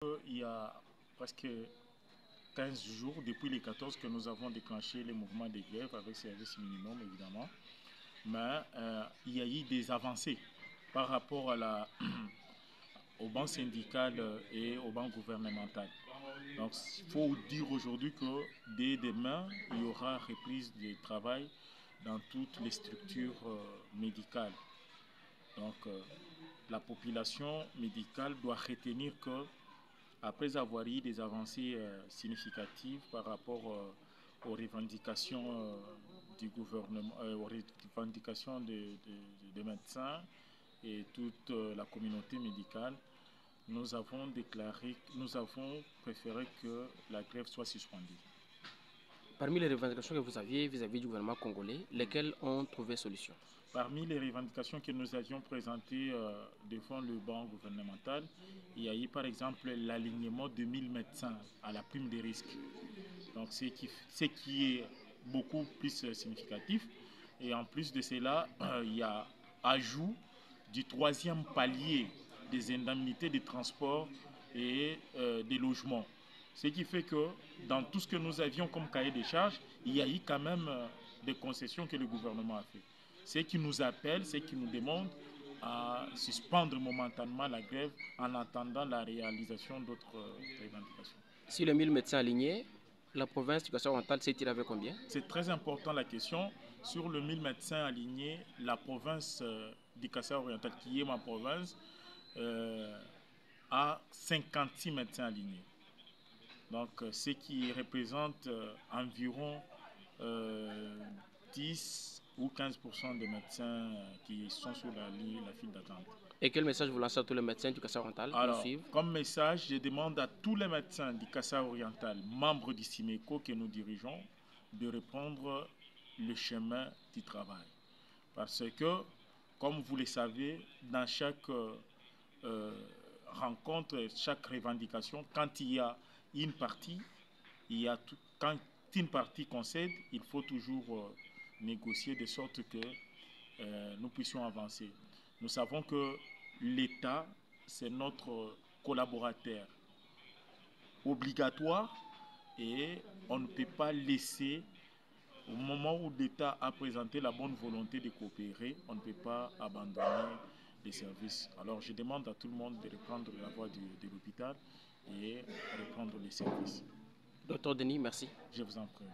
Il y a presque 15 jours, depuis les 14, que nous avons déclenché les mouvements de grève avec service minimum, évidemment. Mais il y a eu des avancées par rapport au banc syndical et au banc gouvernemental. Donc, il faut dire aujourd'hui que dès demain, il y aura reprise du travail dans toutes les structures médicales. Donc, la population médicale doit retenir que après avoir eu des avancées significatives par rapport aux revendications du gouvernement, aux revendications des médecins et toute la communauté médicale, nous avons préféré que la grève soit suspendue. Parmi les revendications que vous aviez vis-à-vis du gouvernement congolais, lesquelles ont trouvé solution? Parmi les revendications que nous avions présentées devant le banc gouvernemental, il y a eu par exemple l'alignement de 1000 médecins à la prime des risques. Donc ce qui est beaucoup plus significatif. Et en plus de cela, il y a ajout du troisième palier des indemnités de transport et des logements. Ce qui fait que dans tout ce que nous avions comme cahier de charges, il y a eu quand même des concessions que le gouvernement a fait. Ce qui nous appelle, ce qui nous demande à suspendre momentanément la grève en attendant la réalisation d'autres revendications. Si les 1000 médecins alignés, la province du Kasaï-Oriental s'est tirée avec combien? C'est très important la question. Sur le 1000 médecins alignés, la province du Kasaï-Oriental, qui est ma province, a 56 médecins alignés. Donc, ce qui représente environ 10 ou 15% des médecins qui sont sur la file d'attente. Et quel message vous lancez à tous les médecins du Kasaï-Oriental qui nous Alors, suivent? comme message, je demande à tous les médecins du Kasaï-Oriental, membres du CIMECO que nous dirigeons, de reprendre le chemin du travail. Parce que, comme vous le savez, dans chaque rencontre, chaque revendication, quand il y a une partie, quand une partie concède, il faut toujours négocier de sorte que nous puissions avancer. Nous savons que l'État, c'est notre collaborateur obligatoire et on ne peut pas laisser, au moment où l'État a présenté la bonne volonté de coopérer, on ne peut pas abandonner les services. Alors je demande à tout le monde de reprendre la voie de l'hôpital et reprendre les services. Docteur Denis, merci. Je vous en prie.